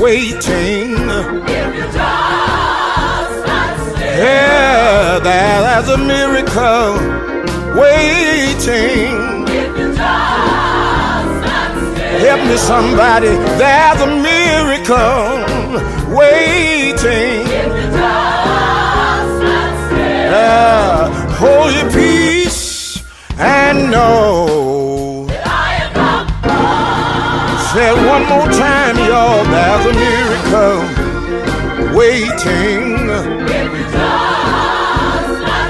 waiting. If you just understand. Yeah, there's a miracle waiting. If you just understand. Help me somebody, there's a miracle waiting. If you just understand. Hold your peace and know. That I am not home. Say it one more time, y'all, there's a miracle waiting. If you just understand.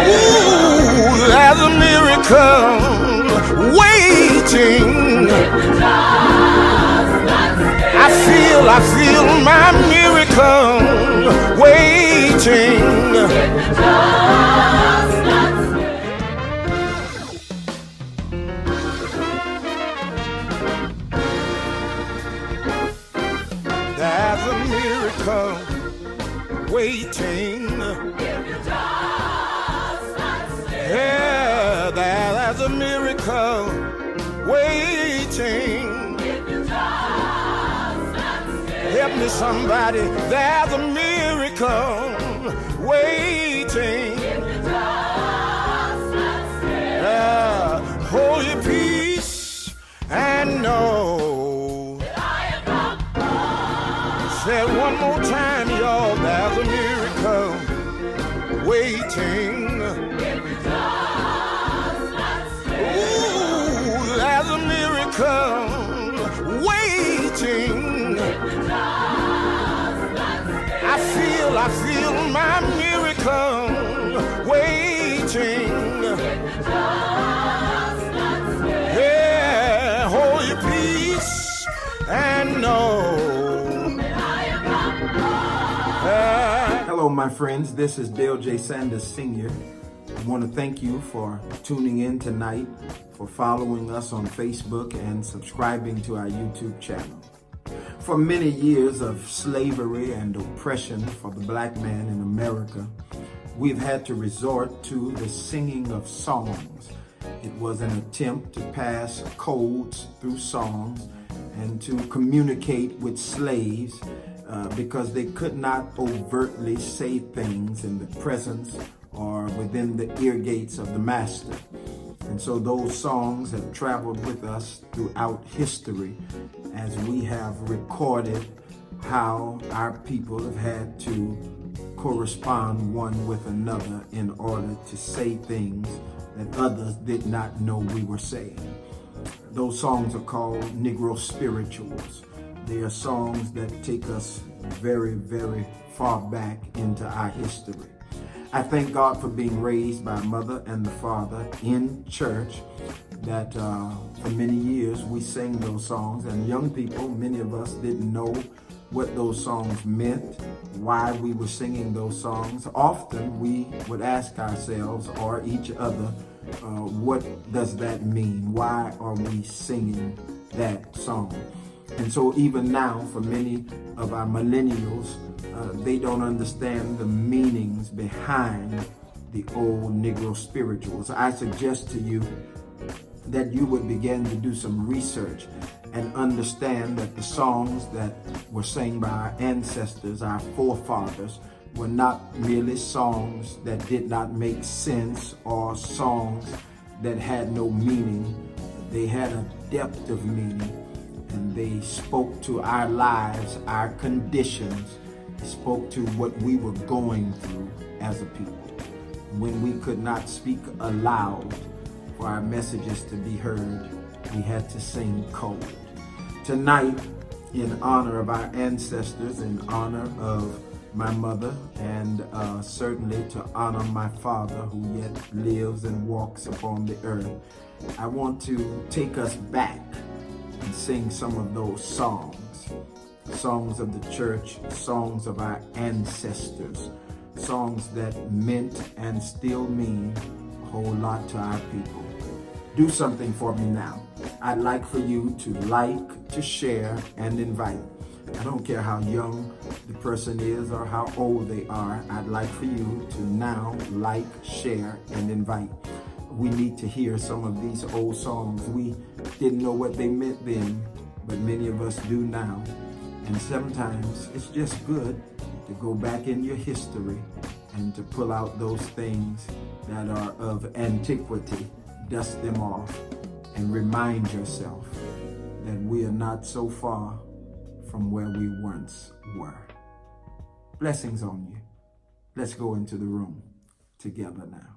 Ooh, there's a miracle waiting. If you just understand. I feel my miracle waiting. If you just understand. There's a miracle waiting. If you just understand. Yeah, there's a miracle waiting. If you just understand. Help me somebody, there's a miracle waiting. If you just understand. Hold your peace and know. That I am not home. Say it one more time, y'all, there's a miracle waiting. If you just understand. Ooh, there's a miracle waiting. If you just understand. I feel my miracle waiting. If you just understand. Yeah, hold your peace and know. That I am not home. Hello, my friends. This is Dilton St Sr. I want to thank you for tuning in tonight, for following us on Facebook and subscribing to our YouTube channel. For many years of slavery and oppression for the black man in America, we've had to resort to the singing of songs. It was an attempt to pass codes through songs and to communicate with slaves because they could not overtly say things in the presence or within the ear gates of the master. And so those songs have traveled with us throughout history as we have recorded how our people have had to correspond one with another in order to say things that others did not know we were saying. Those songs are called Negro spirituals. They are songs that take us very, very far back into our history. I thank God for being raised by a mother and the father in church, that for many years we sang those songs, and young people, many of us didn't know what those songs meant, why we were singing those songs. Often we would ask ourselves or each other, what does that mean? Why are we singing that song? And so even now, for many of our millennials, they don't understand the meanings behind the old Negro spirituals. I suggest to you that you would begin to do some research and understand that the songs that were sang by our ancestors, our forefathers, were not merely songs that did not make sense or songs that had no meaning. They had a depth of meaning, and they spoke to our lives, our conditions. They spoke to what we were going through as a people. When we could not speak aloud for our messages to be heard, we had to sing code. Tonight, in honor of our ancestors, in honor of my mother, and certainly to honor my father who yet lives and walks upon the earth, I want to take us back and sing some of those songs. Songs of the church, songs of our ancestors, songs that meant and still mean a whole lot to our people. Do something for me now. I'd like for you to like, to share, and invite. I don't care how young the person is or how old they are. I'd like for you to now like, share, and invite. We need to hear some of these old songs. We didn't know what they meant then, but many of us do now. And sometimes it's just good to go back in your history and to pull out those things that are of antiquity, dust them off, and remind yourself that we are not so far from where we once were. Blessings on you. Let's go into the room together now.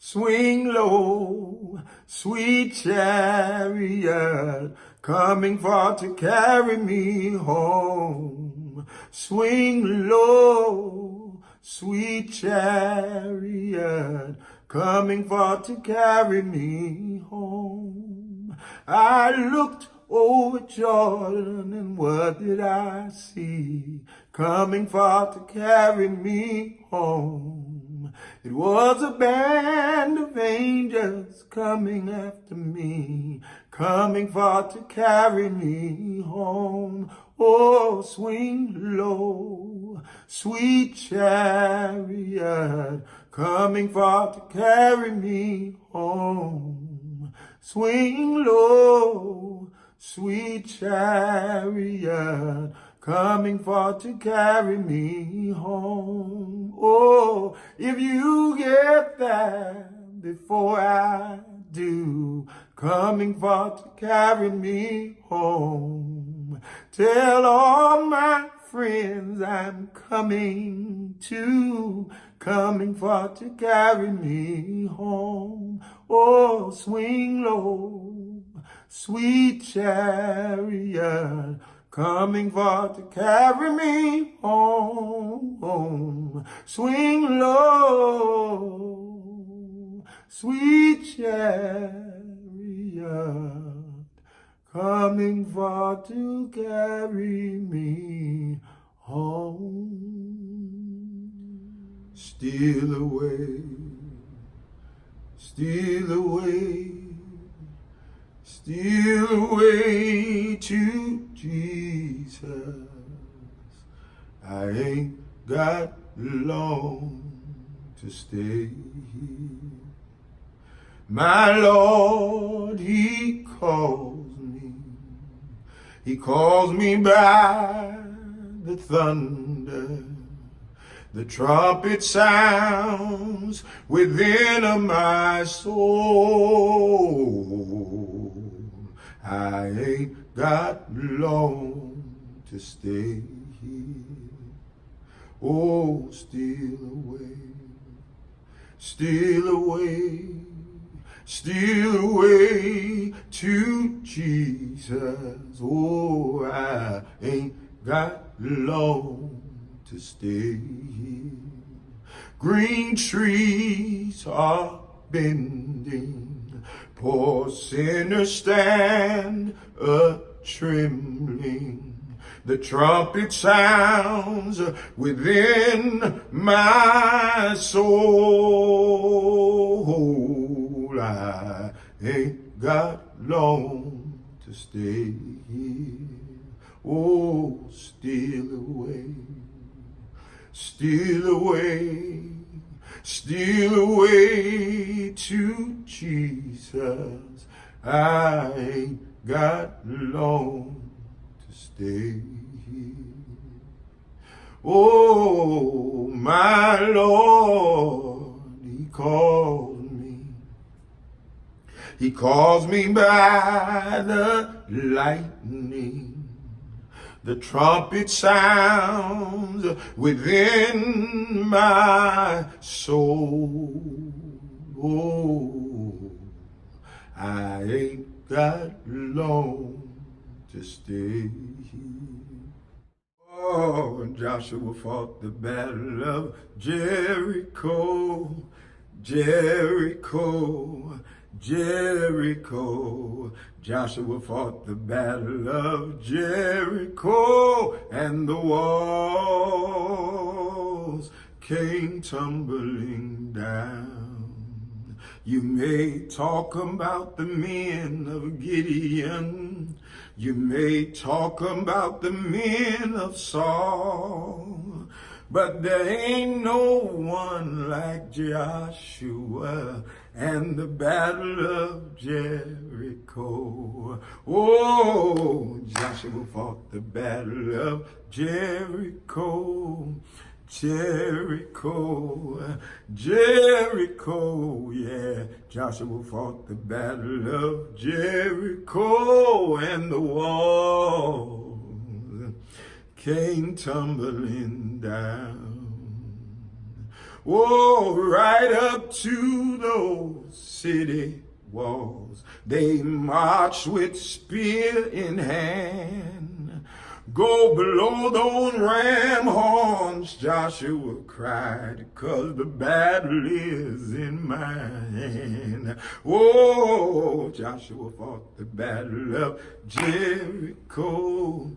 Swing low, sweet chariot, coming far to carry me home. Swing low, sweet chariot, coming far to carry me home. I looked over Jordan, and what did I see? Coming far to carry me home. It was a band of angels coming after me, coming far to carry me home. Oh, swing low, sweet chariot, coming far to carry me home. Swing low, sweet chariot, coming far to carry me home. Oh, if you get there before I do, coming far to carry me home. Tell all my friends I'm coming too, coming far to carry me home. Oh, swing low, sweet chariot, coming far to carry me home. Swing low, sweet chariot, coming far to carry me home. Steal away, steal away, steal away to Jesus. I ain't got long to stay. My Lord, He calls me. He calls me by the thunder. The trumpet sounds within my soul. I ain't got long to stay here. Oh, steal away, steal away, steal away to Jesus. Oh, I ain't got long to stay here. Green trees are bending, poor sinners stand a-trembling. The trumpet sounds within my soul. I ain't got long to stay here. Oh, steal away, steal away, steal away to Jesus. I ain't got long to stay here. Oh, my Lord, He calls me. He calls me by the lightning. The trumpet sounds within my soul. Oh, I ain't got long to stay here. Oh, Joshua fought the battle of Jericho, Jericho, Jericho. Joshua fought the battle of Jericho, and the walls came tumbling down. You may talk about the men of Gideon, you may talk about the men of Saul, but there ain't no one like Joshua. and the battle of Jericho. Oh, Joshua fought the battle of Jericho. Jericho, Jericho, yeah. Joshua fought the battle of Jericho, and the walls came tumbling down. Oh, right up to those city walls, they marched with spear in hand. Go blow those ram horns, Joshua cried, 'cause the battle is in my hand. Oh, Joshua fought the battle of Jericho,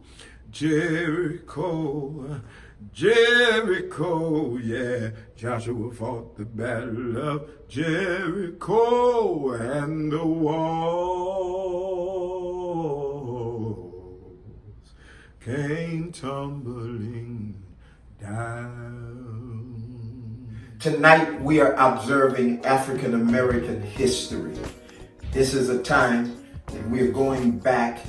Jericho, Jericho, yeah. Joshua fought the battle of Jericho, and the walls came tumbling down. Tonight we are observing African American history. This is a time that we are going back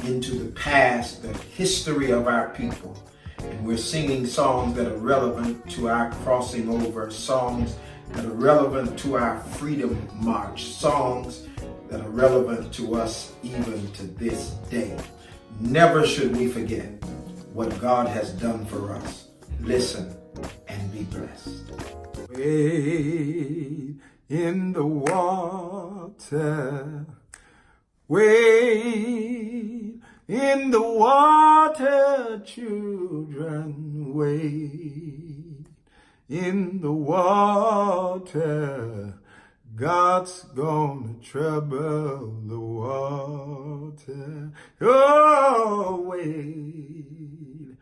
into the past, the history of our people. And we're singing songs that are relevant to our crossing over, songs that are relevant to our freedom march, songs that are relevant to us even to this day. Never should we forget what God has done for us. Listen and be blessed. Wade in the water, wade in the water, children, wade in the water. God's gonna trouble the water. Oh, wade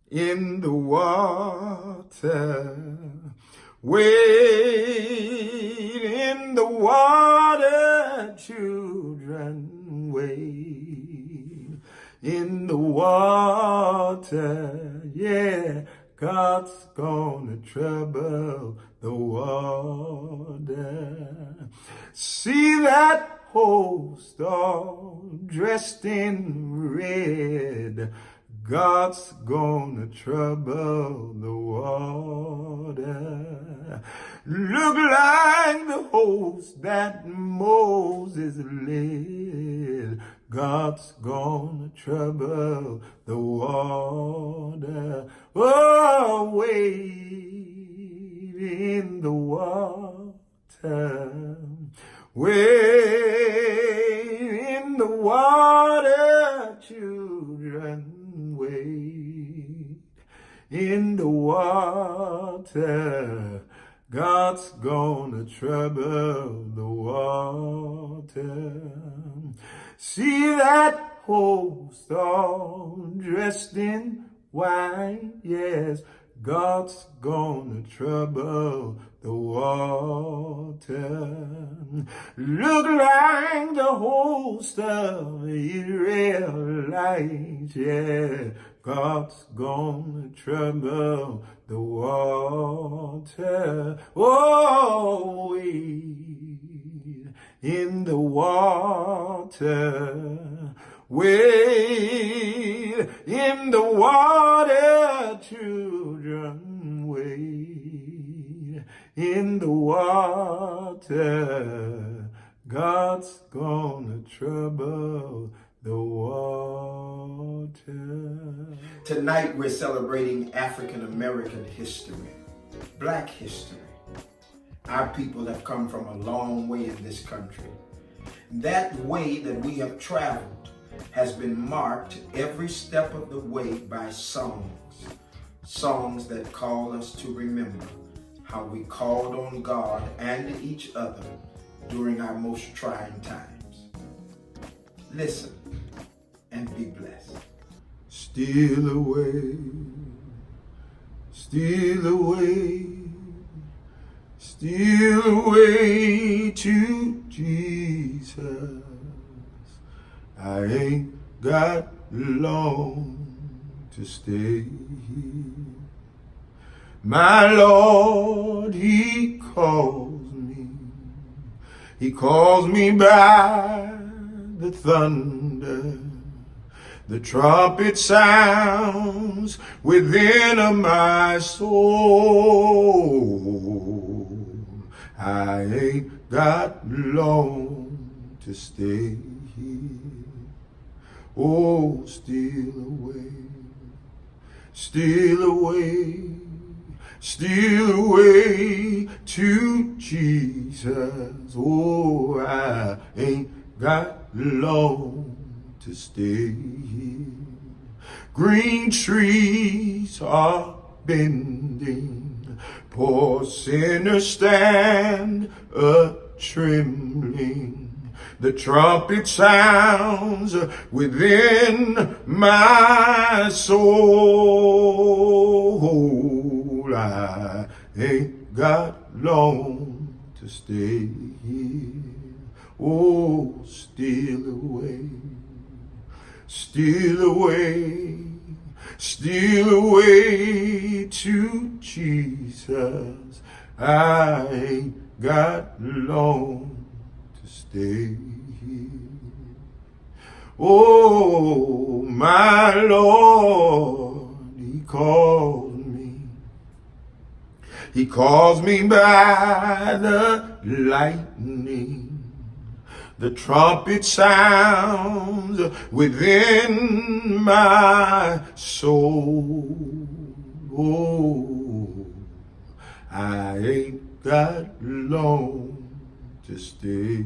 in the water, wade in the water, children, wade in the water, yeah. God's gonna trouble the water. See that host all dressed in red. God's gonna trouble the water. Look like the host that Moses led. God's gonna trouble the water. Oh, wade in the water, wade in the water, children, wade in the water. God's gonna trouble the water. See that host all dressed in white, yes. God's gonna trouble the water. Look like the host of Israelites, yeah. God's gonna trouble the water. Oh, wade in the water, wade in the water, children, wade in the water. God's gonna trouble the water. Tonight we're celebrating African American history, Black history. Our people have come from a long way in this country. That way that we have traveled has been marked every step of the way by songs. Songs that call us to remember how we called on God and each other during our most trying times. Listen and be blessed. Steal away, steal away, steal away to Jesus. I ain't got long to stay. My Lord, He calls me He calls me by the thunder. The trumpet sounds within my soul. I ain't got long to stay here. Oh, steal away, steal away, steal away to Jesus. Oh, I ain't got long to stay here. Green trees are bending, poor sinners stand a-trembling. The trumpet sounds within my soul. I ain't got long to stay here. Oh, steal away, steal away, steal away to Jesus. I ain't got long to stay here. Oh, my Lord, He calls me. He calls me by the lightning. The trumpet sounds within my soul. Oh, I ain't got long to stay here.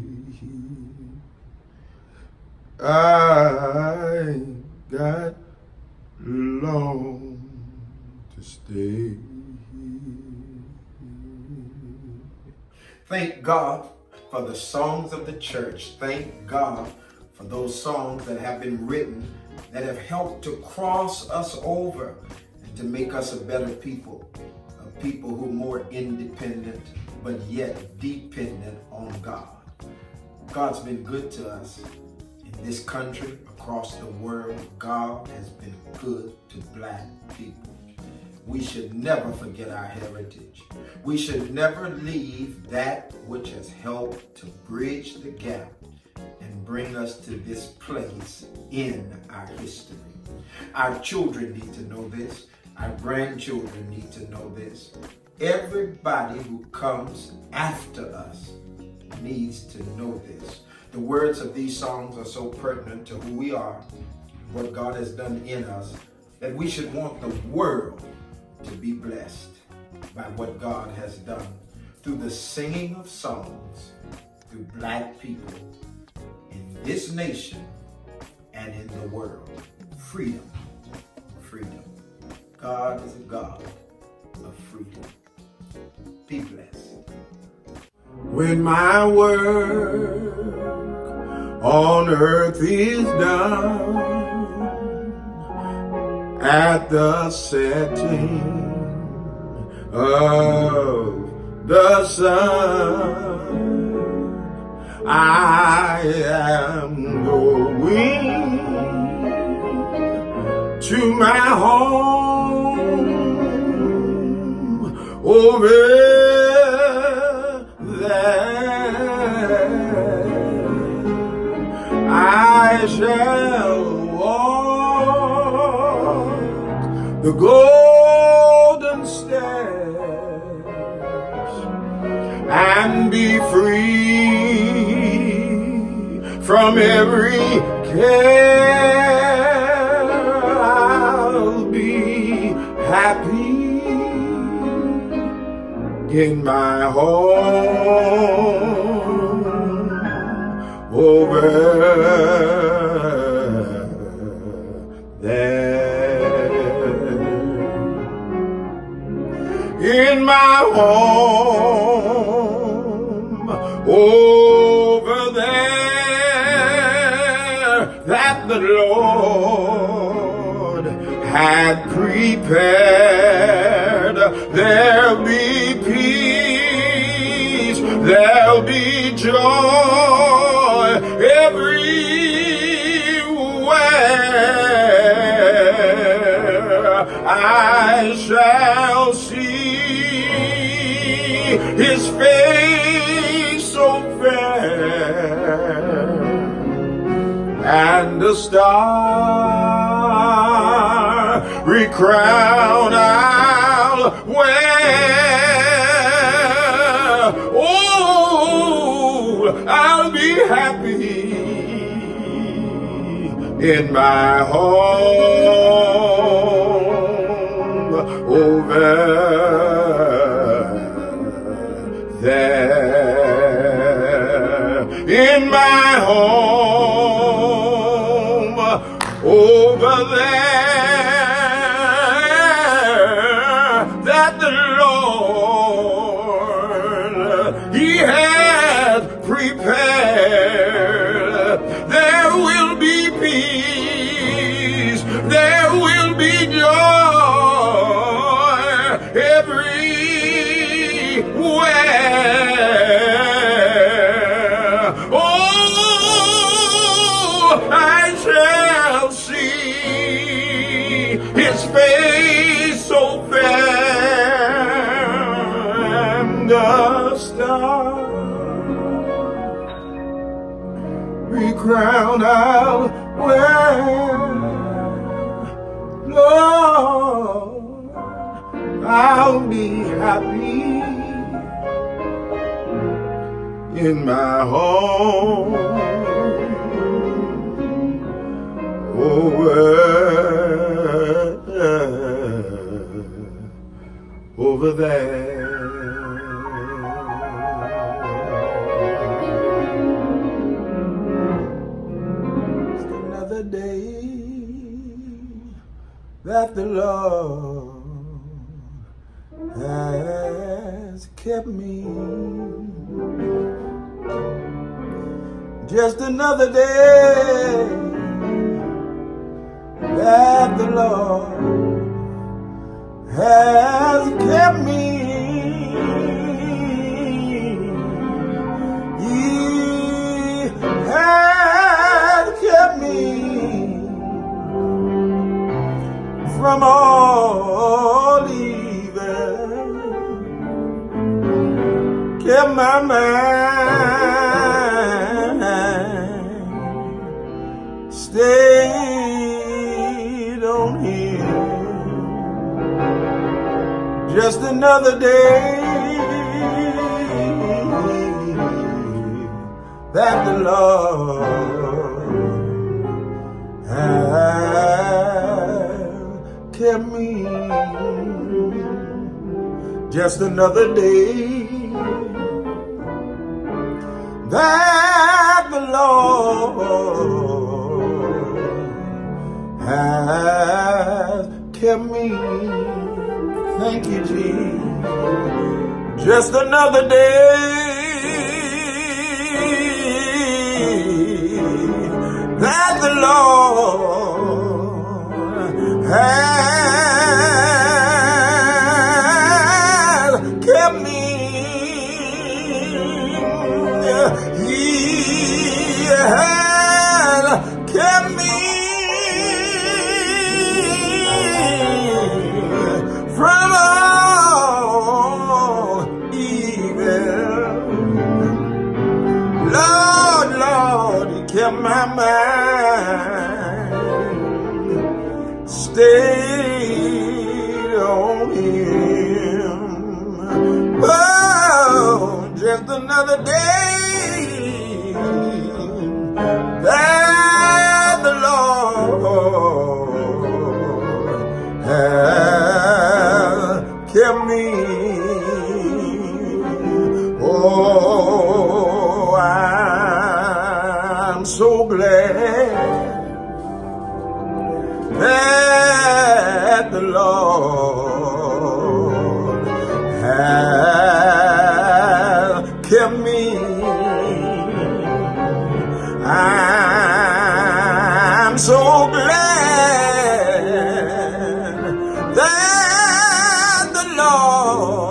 I ain't got long to stay here. Thank God for the songs of the church. Thank God for those songs that have been written that have helped to cross us over and to make us a better people, a people who are more independent but yet dependent on God. God's been good to us in this country, across the world. God has been good to black people. We should never forget our heritage. We should never leave that which has helped to bridge the gap and bring us to this place in our history. Our children need to know this. Our grandchildren need to know this. Everybody who comes after us needs to know this. The words of these songs are so pertinent to who we are, what God has done in us, that we should want the world to be blessed by what God has done through the singing of songs, through black people in this nation and in the world. Freedom, freedom. God is a God of freedom. Be blessed. When my work on earth is done, at the setting of the sun, I am going to my home over there. I shall walk the golden steps and be free from every care. I'll be happy in my home over there. In my home over there, that the Lord had prepared. There'll be peace, there'll be joy everywhere. I shall see His face so fair. and the starry crown I'll wear. Oh, I'll be happy in my home over there. In my home over there, that the Lord, He has prepared. There will be peace, there will be joy everywhere. Oh, I shall see His face so fair, and the starry crown I'll wear. Lord, I'll be happy in my home over there. It's another day that the Lord has kept me. Just another day that the Lord has kept me. He has kept me from all evil, kept my mind stayed on Him. Just another day that the Lord has kept me. Just another day that the Lord has kept me. Thank you, Jesus. Just another day that the Lord has kept me. He has kept me from all evil. Lord, Lord, He kept my mind stayed on Him. Oh, just another day that the Lord has kept me. Oh, I'm so glad that the Lord has kept me. I'm so glad that the Lord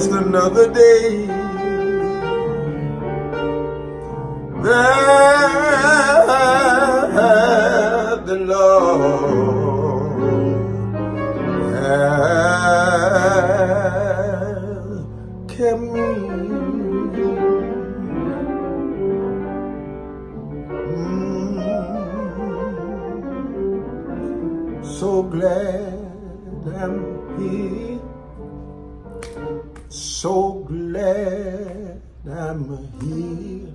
just another day that the Lord has kept me. So glad I'm here. So glad I'm here.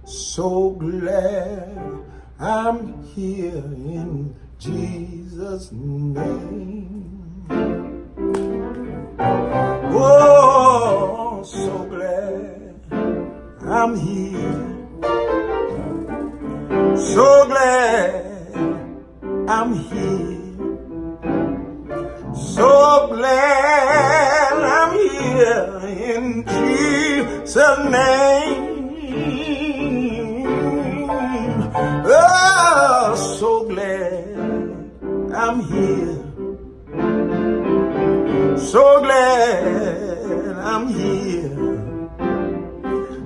So glad I'm here in Jesus' name. Oh, so glad I'm here. So glad I'm here. So glad I'm here in Jesus' name. Oh, so glad I'm here. So glad I'm here.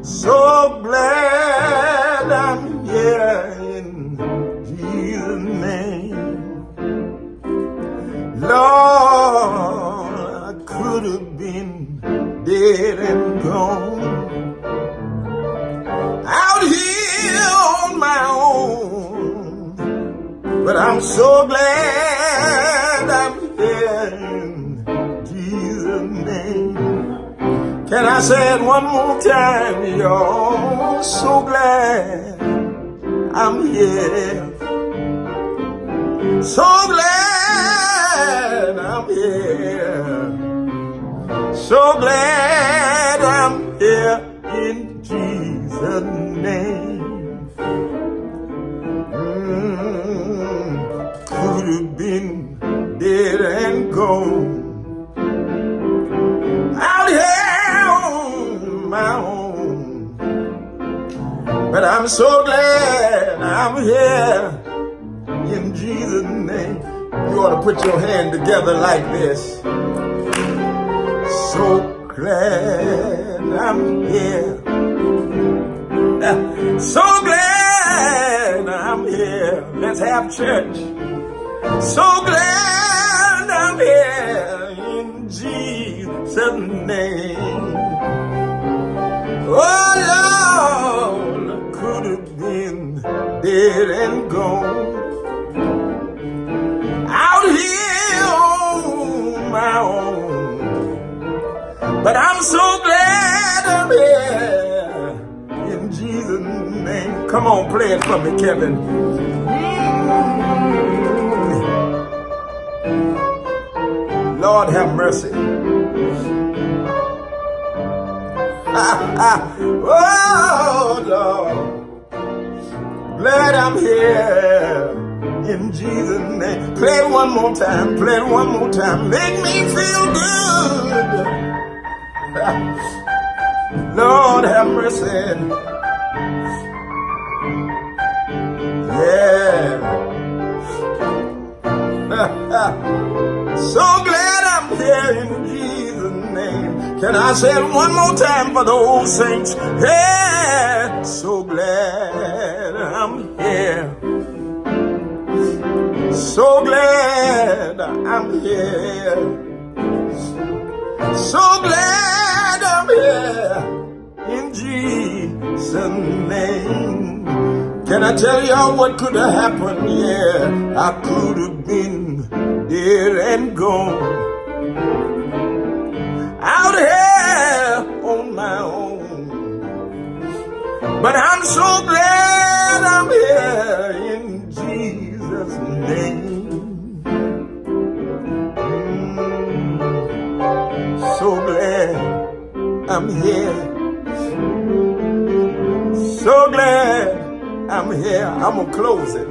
So glad I'm here in Jesus' name. Lord, I could have been dead and gone, out here on my own, but I'm so glad I'm here in Jesus' name. Can I say it one more time, y'all? So glad I'm here. So glad I'm here. So glad I'm here in Jesus' name. Could have been dead and gone, out here on my own, but I'm so glad I'm here in Jesus' name. You ought to put your hand together like this. So glad I'm here. So glad I'm here. Let's have church. So glad I'm here in Jesus' name. Oh Lord, I could have been dead and gone, out here on my own, but I'm so glad I'm here in Jesus' name. Come on, play it for me, Kevin. Lord have mercy. Oh Lord, glad I'm here in Jesus' name. Play it one more time. Play it one more time. Make me feel good. Lord have mercy. Yeah. So glad I'm here in Jesus' name. Can I say it one more time for the old saints? Yeah. So glad I'm here. So glad I'm here. So glad I'm here in Jesus' name. Can I tell y'all what could have happened? Yeah, I could have been dead and gone, out here on my own, but I'm so glad I'm here in Jesus' name. So glad I'm here. So glad I'm here. I'm gonna close it.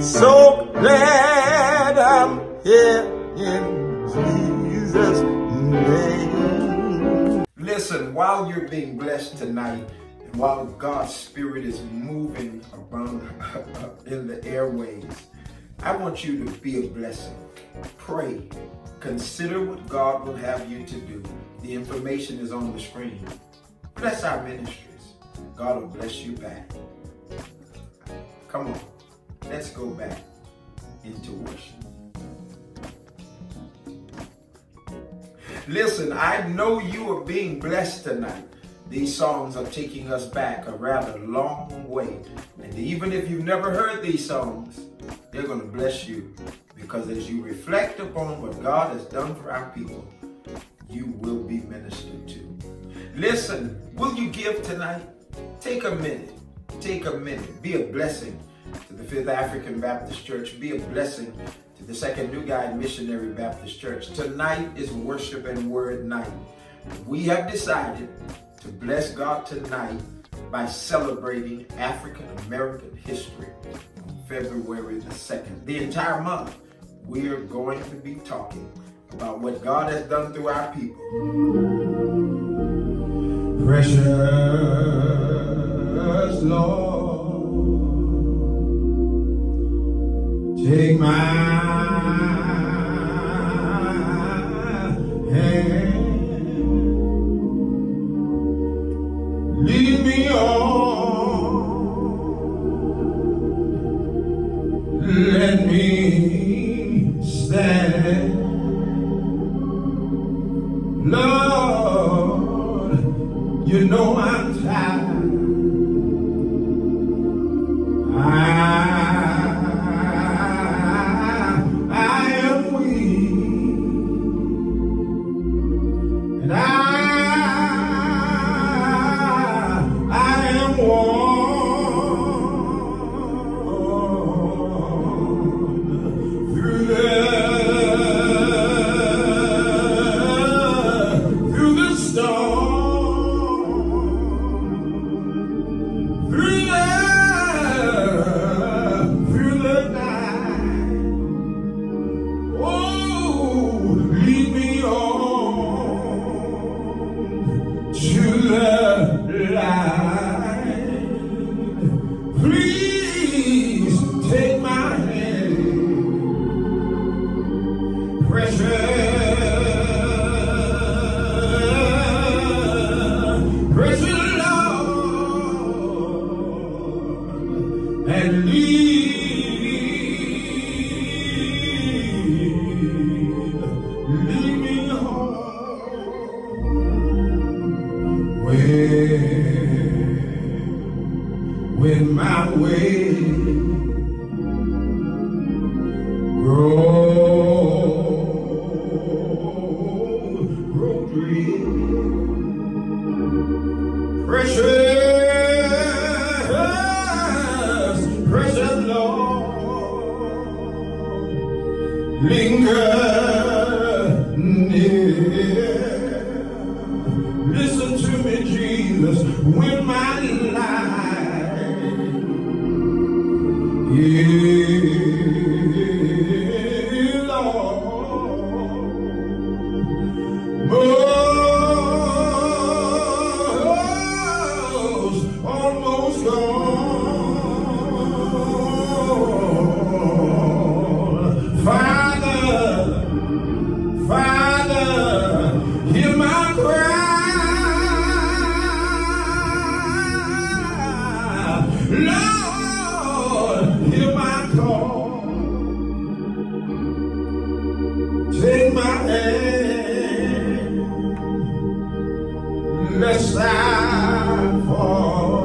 So glad I'm here in Jesus' name. Listen, while you're being blessed tonight, and while God's Spirit is moving around in the airways, I want you to be a blessing. Pray. Consider what God will have you to do. The information is on the screen. Bless our ministries. God will bless you back. Come on. Let's go back into worship. Listen, I know you are being blessed tonight. These songs are taking us back a rather long way. And even if you've never heard these songs, they're going to bless you, because as you reflect upon what God has done for our people, you will be ministered to. Listen, will you give tonight? Take a minute. Take a minute. Be a blessing to the 5th African Baptist Church. Be a blessing to the 2nd New Guide Missionary Baptist Church. Tonight is worship and word night. We have decided to bless God tonight by celebrating African American history on February the 2nd. The entire month, we are going to be talking about what God has done through our people. Precious Lord, take my hand, lead me on, let me stand. Lord, you know I'm tired. I am weak, and I am worn through the when my way grow green, precious Lord, linger near. Listen to me, Jesus, when my life is almost gone. Father, hear my cry. Lord, hear my call. Take my hand, lest I fall.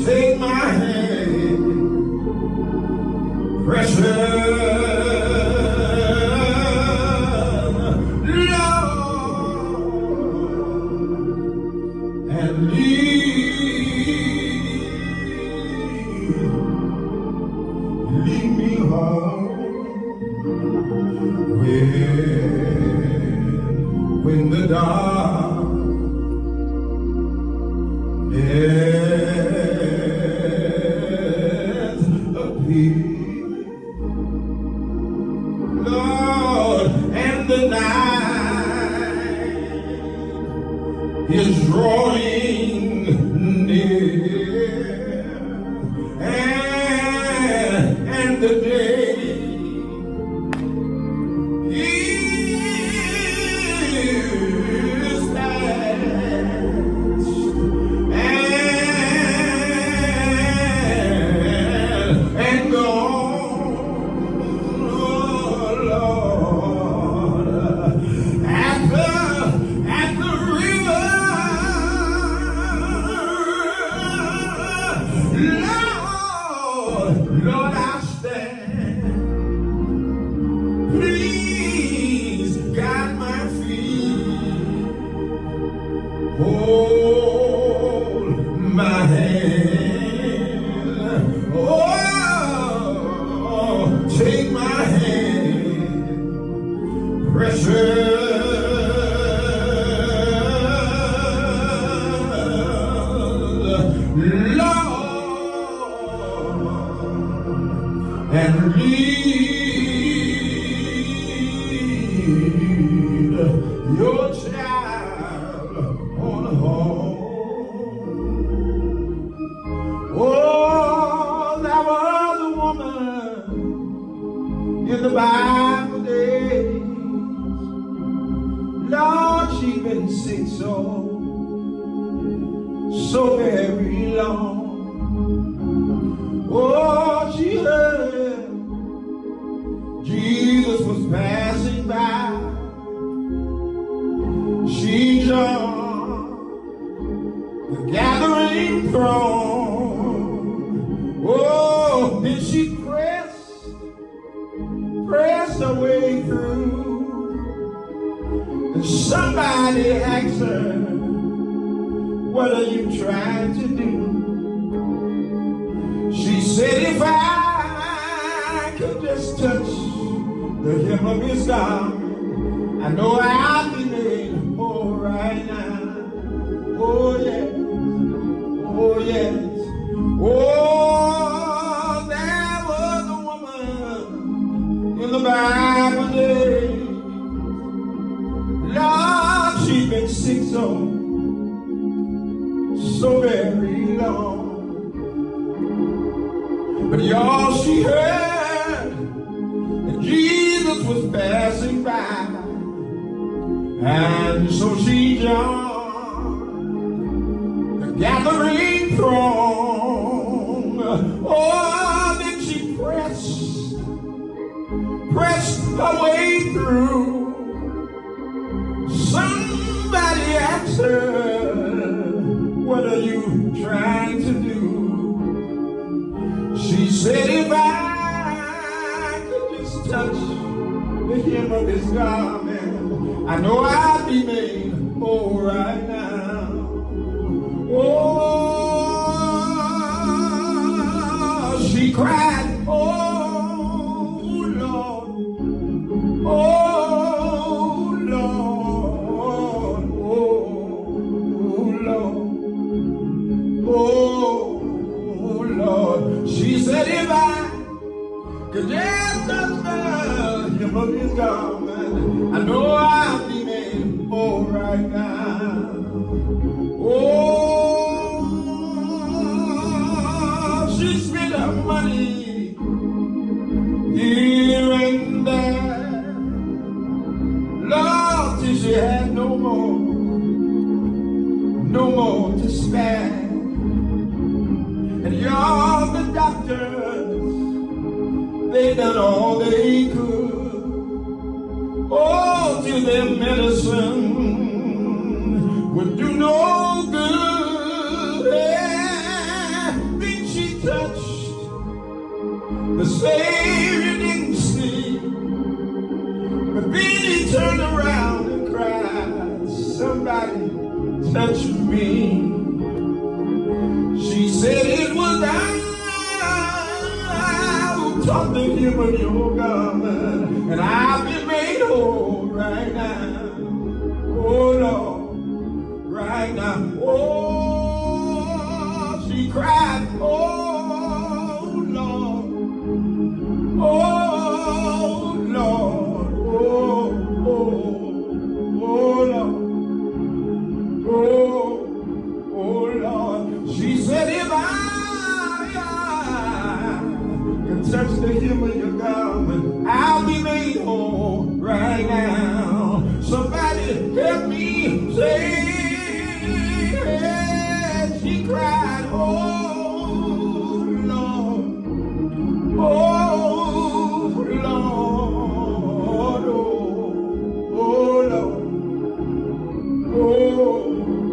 Take my hand, precious Lord, and lead me home. When the darkness appears, Lord, and the night is drawing near, and Lord, and lead your child on home. Oh, there was a woman in the Bible days. Lord, she been sick so very long. Oh, she heard Jesus was passing by. She joined the gathering throng. Oh, then she pressed her way through. And somebody asked her, what are you trying to do? She said, if I could just touch the hem of his garment, I know I'll be made whole right now. Oh yes, oh yes. Oh, there was a woman in the Bible days. Lord, she's been sick so very long. But y'all, she heard that Jesus was passing by, and so she joined the gathering throng. Oh, then she pressed her way through. Somebody asked her, what are you trying to do? She said, if I could just touch the hem of his garment, I know I'd be made whole right now. Oh, she cried, oh Lord, oh Lord, oh Lord, oh Lord. She said, if I could just touch the hem of his garment, I know I'll be made whole right now. Oh, she spent her money here and there, Lord, till she had no more to spare. And y'all, the doctors, they done all they could. Oh, till their medicine would do no good. Yeah. Then she touched the Savior, didn't see. But then he turned around and cried, somebody touch me. She said, it was I who taught the hem of your garment, and I've been made whole right now. Oh Lord, right now. Oh, she cried, oh Lord, oh Lord, oh Lord, oh Lord. She said, if I can touch the hem of your garment, I'll be made whole right now. Somebody help me say, she cried, oh Lord, oh Lord, oh Lord,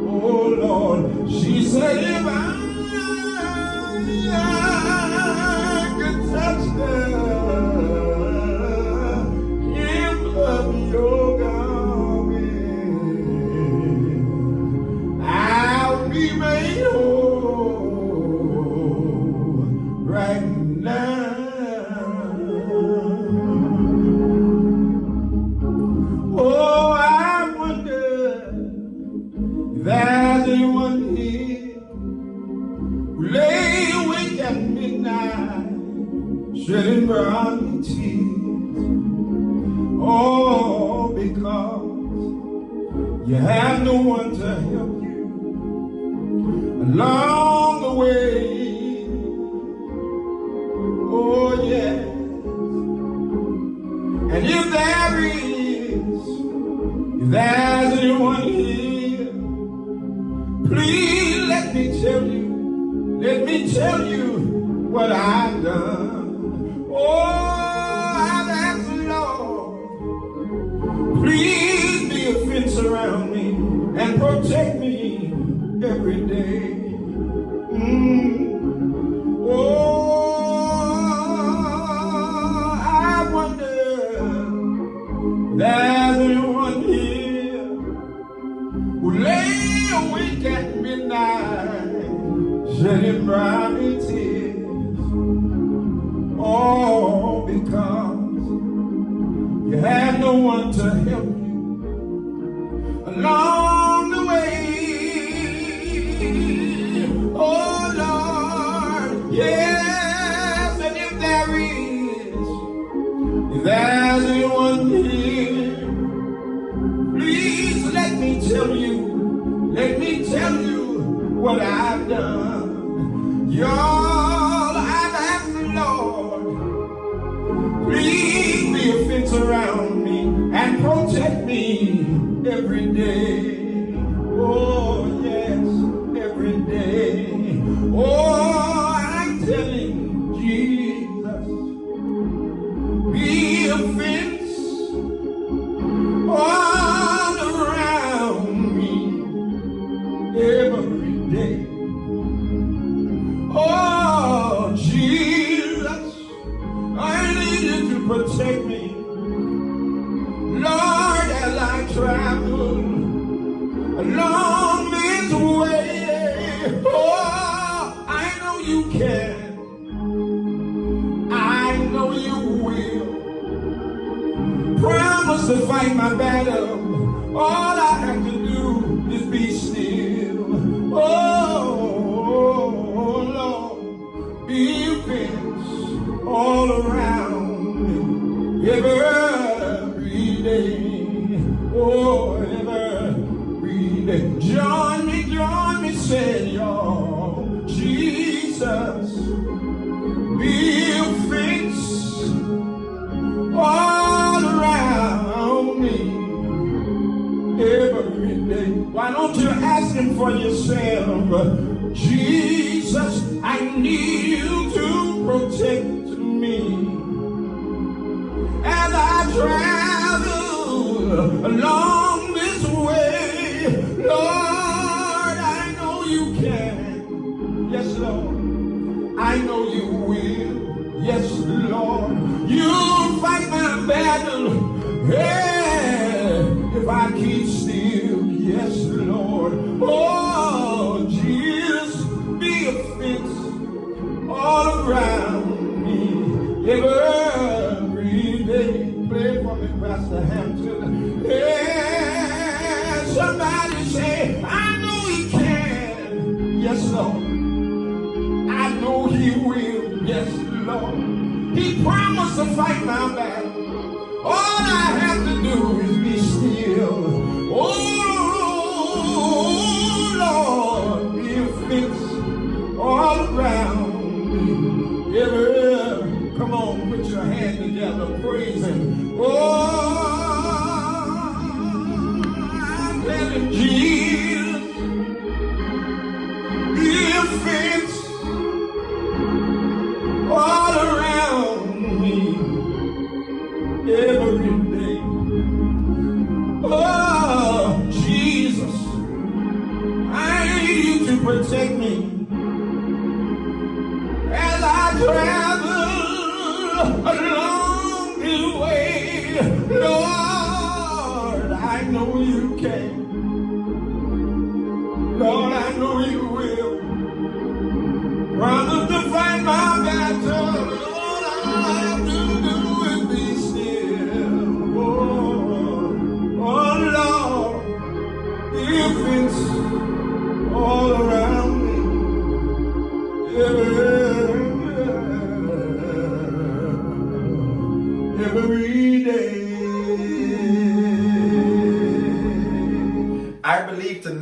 oh Lord. She said, if I could touch the hem of your garment, I'll be made whole right now. Oh, I wonder if there's anyone here shedding brown tears. Oh, because you have no one to help you along the way. Oh, yeah. And if there's anyone here, please let me tell you what I've done. Oh, I've asked the Lord, please be a fence around me and protect me every day. Oh, I wonder if there's anyone here who lay awake at midnight, shedding briny tears. Oh, because you have no one to help you along the way. Oh, Lord, yes, and if there's anyone here, please let me tell you what I've done. Y'all, I've asked the Lord, please be a fence around me and protect me every day. Oh, yes, every day. Oh, I'm telling Jesus, be a fence all around me every day. Oh, Jesus, I need you to protect me, Lord, as I travel along this way. Oh, I know you can. I know you will. Promise to fight my battle. All I have to do is be still. Oh, Lord, be a fence all around me every day. Oh, every day. Join me, say y'all. Jesus, be a fence all around me every day. Why don't you ask him for yourself? Jesus, I need you to protect me as I travel along this way. Lord, I know you can. Yes, Lord, I know you will. Yes, Lord, you'll fight my battle. Hey, if I keep still. Yes, Lord. Oh, Jesus, be a fence all around me every day. Play for me, Pastor Hampton. Yeah, somebody say, I know he can. Yes, Lord. I know he will. Yes, Lord. He promised to fight my battle. All I have to do is be still. Oh, Lord, be a fence all around me. Come on, put your hand together, praise him. Oh, I'm telling Jesus, be a fence all around me every day. Oh, Jesus, I need you to protect me as I travel along the way. Lord, I know you can. Lord, I know you will. Promise to fight my battle. All I have to do is be still. Oh, Lord, if it's all around me,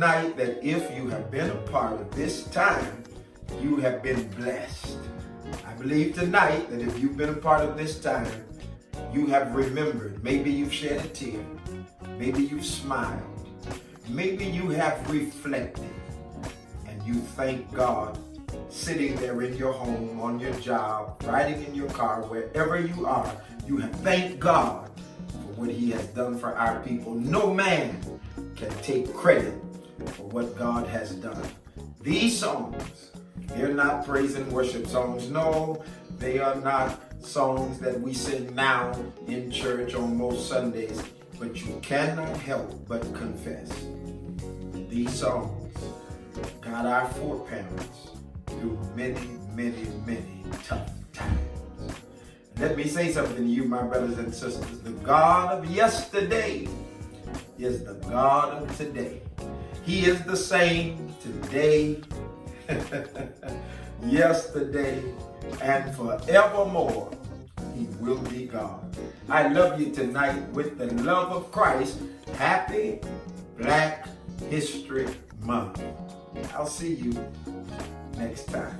tonight that if you have been a part of this time, you have been blessed. I believe tonight that if you've been a part of this time, you have remembered. Maybe you've shed a tear. Maybe you've smiled. Maybe you have reflected. And you thank God sitting there in your home, on your job, riding in your car, wherever you are. You have thanked God for what he has done for our people. No man can take credit for what God has done. These songs, they're not praise and worship songs. No, they are not songs that we sing now in church on most Sundays. But you cannot help but confess these songs got our foreparents through many, many, many tough times. Let me say something to you, my brothers and sisters. The God of yesterday is the God of today. He is the same today, yesterday, and forevermore. He will be God. I love you tonight with the love of Christ. Happy Black History Month. I'll see you next time.